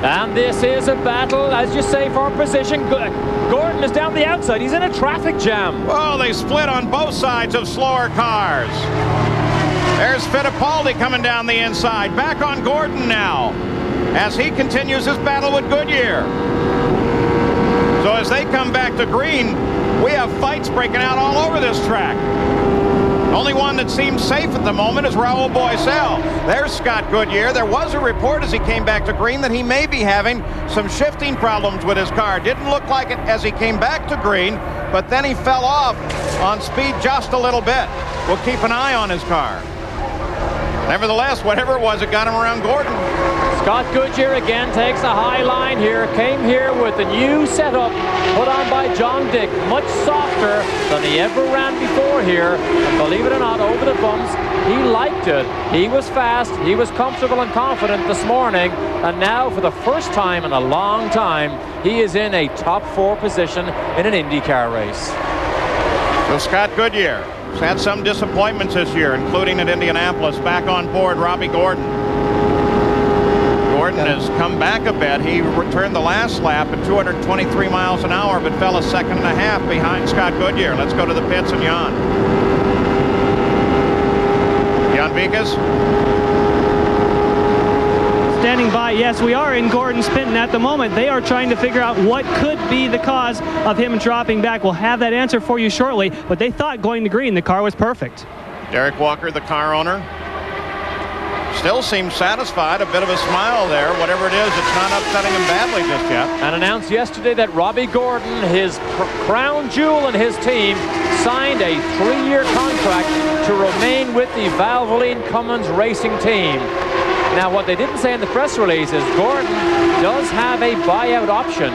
And this is a battle, as you say, for position. Gordon is down the outside. He's in a traffic jam. Oh, they split on both sides of slower cars. There's Fittipaldi coming down the inside. Back on Gordon now as he continues his battle with Goodyear. So as they come back to green, we have fights breaking out all over this track. Only one that seems safe at the moment is Raul Boesel. There's Scott Goodyear. There was a report as he came back to green that he may be having some shifting problems with his car. Didn't look like it as he came back to green, but then he fell off on speed just a little bit. We'll keep an eye on his car. Nevertheless, whatever it was, it got him around Gordon. Scott Goodyear again takes a high line here. Came here with a new setup put on by John Dick. Much softer than he ever ran before here. And believe it or not, over the bumps, he liked it. He was fast. He was comfortable and confident this morning. And now, for the first time in a long time, he is in a top 4 position in an IndyCar race. So Scott Goodyear has had some disappointments this year, including at Indianapolis. Back on board, Robbie Gordon. Gordon has come back a bit. He returned the last lap at 223 miles an hour, but fell a second and a half behind Scott Goodyear. Let's go to the pits and Jan. Jan Vikas. Standing by, yes, we are in Gordon's pit, and at the moment they are trying to figure out what could be the cause of him dropping back. We'll have that answer for you shortly, but they thought going to green the car was perfect. Derek Walker, the car owner, still seems satisfied. A bit of a smile there. Whatever it is, it's not upsetting him badly just yet. And announced yesterday that Robbie Gordon, his crown jewel and his team, signed a 3-year contract to remain with the Valvoline Cummins racing team. Now, what they didn't say in the press release is Gordon does have a buyout option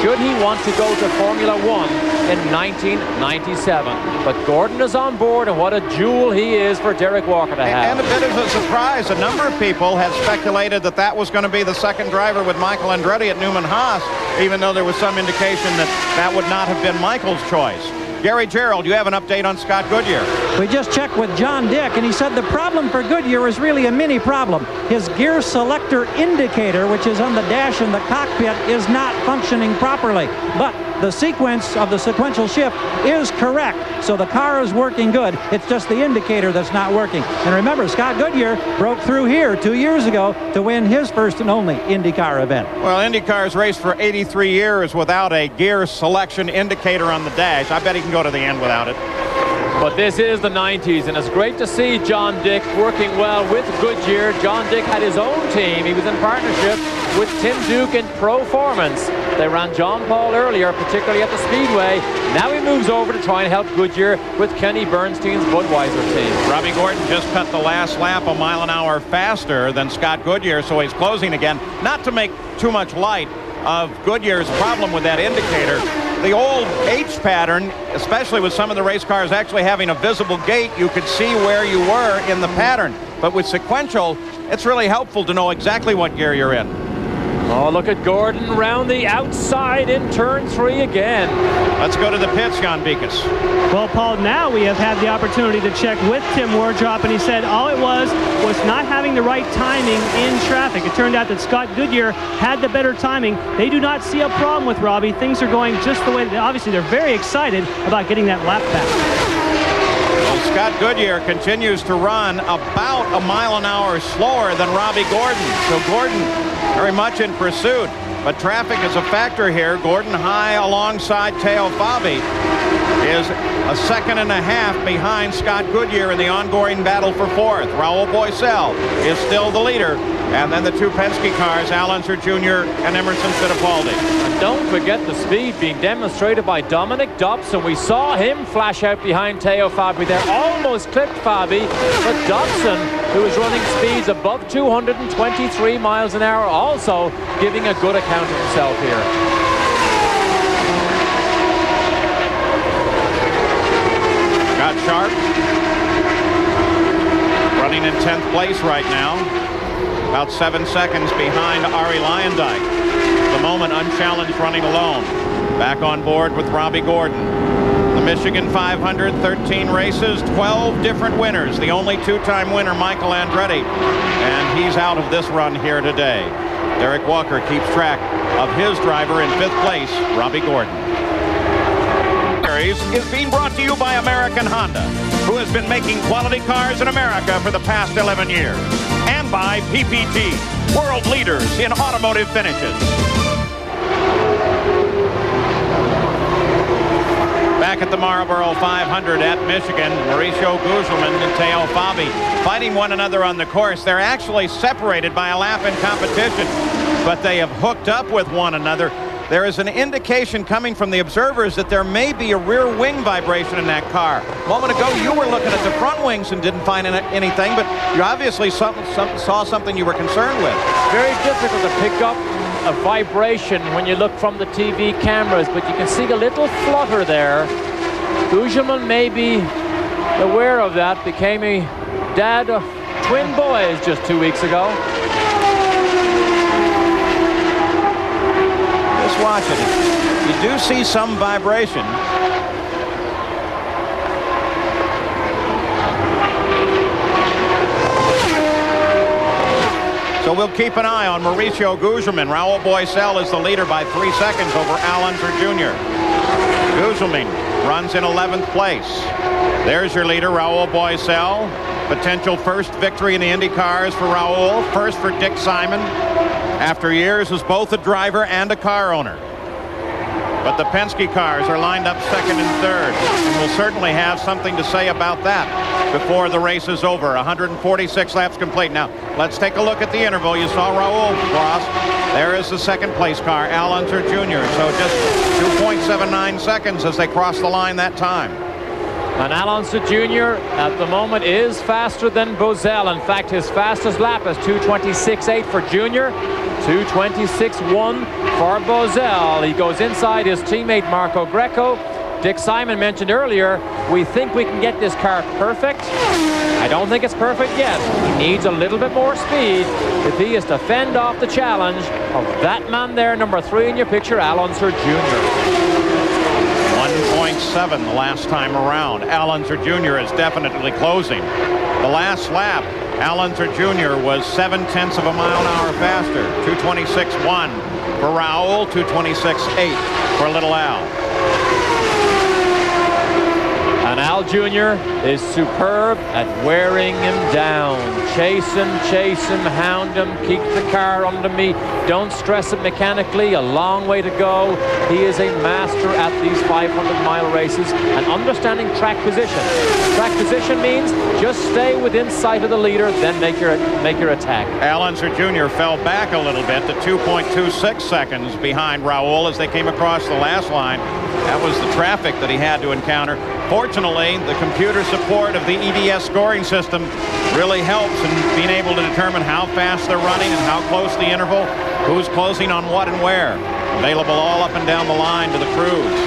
should he want to go to Formula One in 1997. But Gordon is on board, and what a jewel he is for Derek Walker to have. And a bit of a surprise. A number of people had speculated that that was going to be the second driver with Michael Andretti at Newman Haas, even though there was some indication that that would not have been Michael's choice. Gary Gerould, you have an update on Scott Goodyear. We just checked with John Dick, and he said the problem for Goodyear is really a mini problem. His gear selector indicator, which is on the dash in the cockpit, is not functioning properly. But the sequence of the sequential shift is correct, so the car is working good. It's just the indicator that's not working. And remember, Scott Goodyear broke through here 2 years ago to win his first and only IndyCar event. Well, IndyCar's raced for 83 years without a gear selection indicator on the dash. I bet he can go to the end without it. But this is the 90s, and it's great to see John Dick working well with Goodyear. John Dick had his own team. He was in partnership with Tim Duke in Proformance. They ran John Paul earlier, particularly at the Speedway. Now he moves over to try and help Goodyear with Kenny Bernstein's Budweiser team. Robbie Gordon just cut the last lap a mile an hour faster than Scott Goodyear, so he's closing again. Not to make too much light of Goodyear's problem with that indicator. The old H pattern, especially with some of the race cars actually having a visible gate, you could see where you were in the pattern. But with sequential, it's really helpful to know exactly what gear you're in. Oh, look at Gordon round the outside in turn 3 again. Let's go to the pits, Jan Vikas. Well, Paul, now we have had the opportunity to check with Tim Wardrop, and he said all it was not having the right timing in traffic. It turned out that Scott Goodyear had the better timing. They do not see a problem with Robbie. Things are going just the way. Obviously, they're very excited about getting that lap back. Well, Scott Goodyear continues to run about a mile an hour slower than Robbie Gordon. So Gordon very much in pursuit, but traffic is a factor here. Gordon high alongside Teo Fabi is a second and a half behind Scott Goodyear in the ongoing battle for fourth. Raul Boesel is still the leader. And then the two Penske cars, Al Unser Jr. and Emerson Fittipaldi. And don't forget the speed being demonstrated by Dominic Dobson. We saw him flash out behind Teo Fabi there. Almost clipped Fabi, but Dobson, who is running speeds above 223 miles an hour, also giving a good account of himself here. Scott Sharp running in 10th place right now. About 7 seconds behind Arie Luyendyk. The moment unchallenged running alone. Back on board with Robbie Gordon. The Michigan 500, 13 races, 12 different winners. The only two-time winner, Michael Andretti. And he's out of this run here today. Derek Walker keeps track of his driver in 5th place, Robbie Gordon. Is being brought to you by American Honda, who has been making quality cars in America for the past 11 years. And by PPG, world leaders in automotive finishes. Back at the Marlboro 500 at Michigan, Mauricio Gugelmin and Teo Fabi fighting one another on the course. They're actually separated by a lap in competition, but they have hooked up with one another. There is an indication coming from the observers that there may be a rear wing vibration in that car. A moment ago, you were looking at the front wings and didn't find anything, but you obviously saw something you were concerned with. Very difficult to pick up a vibration when you look from the TV cameras, but you can see a little flutter there. Gugelmin may be aware of that, became a dad of twin boys just 2 weeks ago. Just watch it. You do see some vibration. So we'll keep an eye on Mauricio Gugelmin. Raul Boesel is the leader by 3 seconds over Al Unser Jr. Gugelmin runs in 11th place. There's your leader, Raul Boesel. Potential first victory in the Indy cars for Raul. First for Dick Simon, after years as both a driver and a car owner. But the Penske cars are lined up second and third, and we'll certainly have something to say about that before the race is over. 146 laps complete. Now, let's take a look at the interval. You saw Raul cross. There is the second place car, Al Unser Jr. So just 2.79 seconds as they cross the line that time. And Al Unser Jr. at the moment is faster than Boesel. In fact, his fastest lap is 2:26.8 for Jr., 2:26.1 for Boesel. He goes inside his teammate Marco Greco. Dick Simon mentioned earlier, we think we can get this car perfect. I don't think it's perfect yet. He needs a little bit more speed if he is to fend off the challenge of that man there, number 3 in your picture, Al Unser Jr. 1.7 the last time around. Al Unser Jr. is definitely closing. The last lap, Al Unser Jr. was 0.7 of a mile an hour faster. 2:26.1 for Raul, 2:26.8 for Little Al. And Al Jr. is superb at wearing him down. Chase him, hound him, keep the car under me. Don't stress it mechanically, a long way to go. He is a master at these 500-mile races and understanding track position. Track position means just stay within sight of the leader, then make your attack. Al Unser Jr. fell back a little bit to 2.26 seconds behind Raul as they came across the last line. That was the traffic that he had to encounter. Fortunately, the computer support of the EDS scoring system really helps in being able to determine how fast they're running and how close the interval, who's closing on what and where. Available all up and down the line to the crews.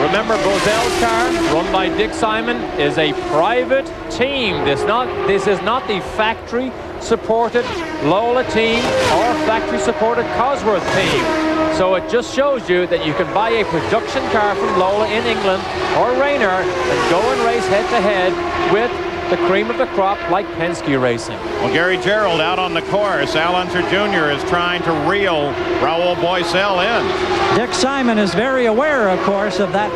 Remember, Boesel's car, run by Dick Simon, is a private team. This is not the factory-supported Lola team or factory-supported Cosworth team. So it just shows you that you can buy a production car from Lola in England or Rayner and go and race head-to-head with the cream of the crop like Penske Racing. Well, Gary Gerould out on the course. Al Unser Jr. is trying to reel Raul Boesel in. Dick Simon is very aware, of course, of that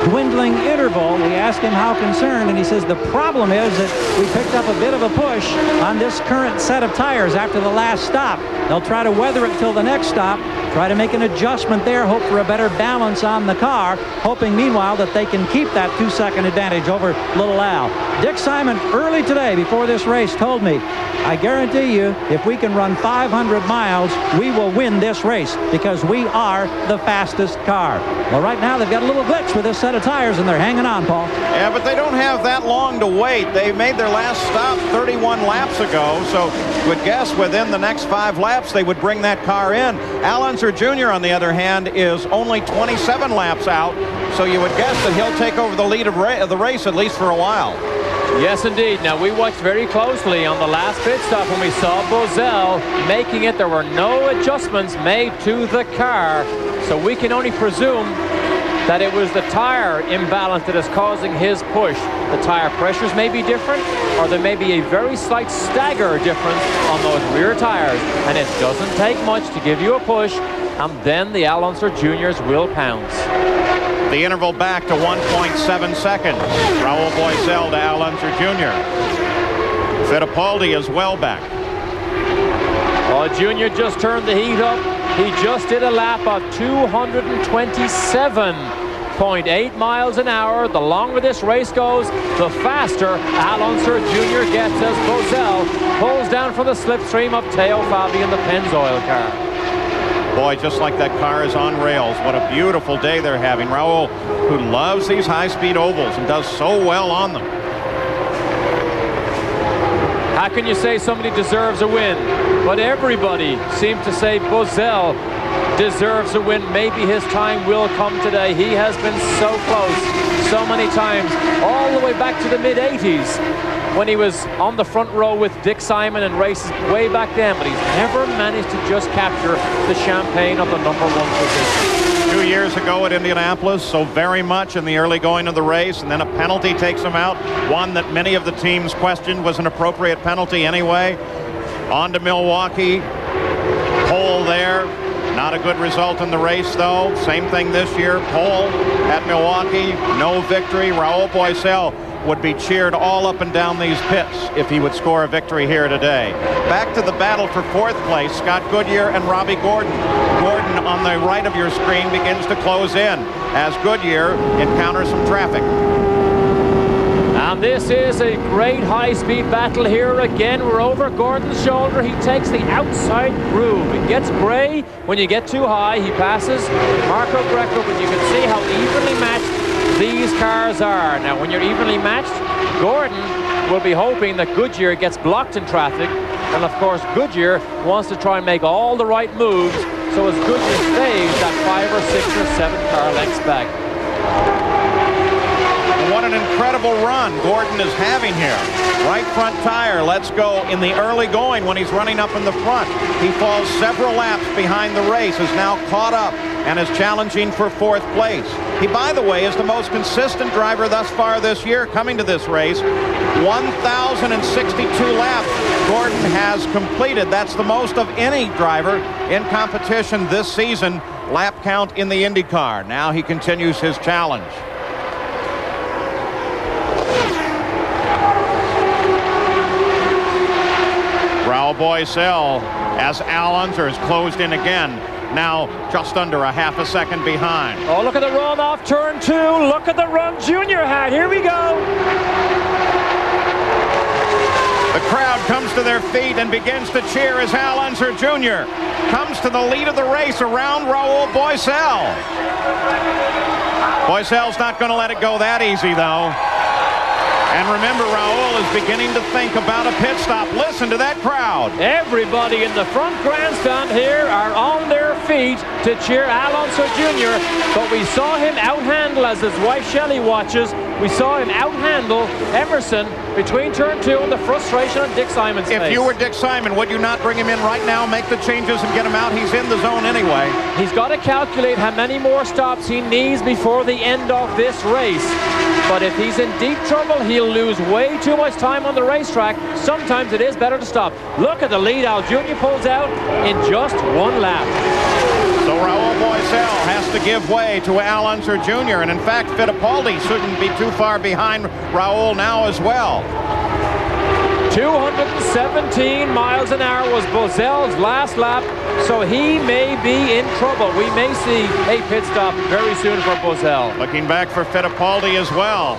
dwindling interval. We asked him how concerned, and he says the problem is that we picked up a bit of a push on this current set of tires after the last stop. They'll try to weather it till the next stop, try to make an adjustment there, hope for a better balance on the car, hoping meanwhile that they can keep that 2-second advantage over Little Al. Dick Simon early today before this race told me, I guarantee you, if we can run 500 miles, we will win this race because we are the fastest car. Well, right now they've got a little glitch with this set of tires and they're hanging on, Paul. Yeah, but they don't have that long to wait. They made their last stop 31 laps ago, so would guess within the next 5 laps they would bring that car in. Al Unser Jr., on the other hand, is only 27 laps out, so you would guess that he'll take over the lead of the race at least for a while. Yes, indeed. Now, we watched very closely on the last pit stop when we saw Boesel making it. There were no adjustments made to the car, so we can only presume that it was the tire imbalance that is causing his push. The tire pressures may be different, or there may be a very slight stagger difference on those rear tires, and it doesn't take much to give you a push, and then the Al Unser Juniors will pounce. The interval back to 1.7 seconds. Raul Boesel to Al Unser Jr. Fittipaldi is well back. Well, Junior just turned the heat up. He just did a lap of 227.8 miles an hour. The longer this race goes, the faster Al Unser Jr. gets as Boesel pulls down from the slipstream of Teo Fabi in the Pennzoil car. Boy, just like that car is on rails. What a beautiful day they're having. Raul, who loves these high-speed ovals and does so well on them. How can you say somebody deserves a win? But everybody seems to say Boesel deserves a win. Maybe his time will come today. He has been so close so many times, all the way back to the mid-80s when he was on the front row with Dick Simon and races way back then, but he's never managed to just capture the champagne of the #1 position. 2 years ago at Indianapolis, so very much in the early going of the race, and then a penalty takes him out, one that many of the teams questioned was an appropriate penalty anyway. On to Milwaukee, pole there. Not a good result in the race, though. Same thing this year, pole at Milwaukee, no victory. Raul Boesel would be cheered all up and down these pits if he would score a victory here today. Back to the battle for 4th place, Scott Goodyear and Robbie Gordon. Gordon on the right of your screen begins to close in as Goodyear encounters some traffic. And this is a great high-speed battle here again. We're over Gordon's shoulder. He takes the outside groove. It gets gray when you get too high. He passes Marco Greco, but you can see how evenly matched these cars are. Now, when you're evenly matched, Gordon will be hoping that Goodyear gets blocked in traffic. And, of course, Goodyear wants to try and make all the right moves so as Goodyear stays that 5 or 6 or 7 car lengths back. What an incredible run Gordon is having here. Right front tire lets go in the early going when he's running up in the front. He falls several laps behind the race, is now caught up, and is challenging for 4th place. He, by the way, is the most consistent driver thus far this year coming to this race. 1,062 laps Gordon has completed. That's the most of any driver in competition this season. Lap count in the IndyCar. Now he continues his challenge. Raul Boesel as Al Unser is closed in again. Now just under a half a second behind. Oh, look at the run off turn 2. Look at the run Junior had. Here we go. The crowd comes to their feet and begins to cheer as Al Unser Jr. comes to the lead of the race around Raul Boesel. Boesel's not going to let it go that easy, though. And remember, Raul is beginning to think about a pit stop. Listen to that crowd. Everybody in the front grandstand here are on their feet to cheer Al Unser Jr. But we saw him outhandle, as his wife Shelley watches, we saw him outhandle Emerson between turn 2 and the frustration on Dick Simon's face. If you were Dick Simon, would you not bring him in right now, make the changes and get him out? He's in the zone anyway. He's got to calculate how many more stops he needs before the end of this race. But if he's in deep trouble, he'll lose way too much time on the racetrack. Sometimes it is better to stop. Look at the lead Al Jr. pulls out in just 1 lap. So Raul Boesel has to give way to Al Unser Jr. And in fact, Fittipaldi shouldn't be too far behind Raul now as well. 217 miles an hour was Boesel's last lap, so he may be in trouble. We may see a pit stop very soon for Boesel. Looking back for Fittipaldi as well.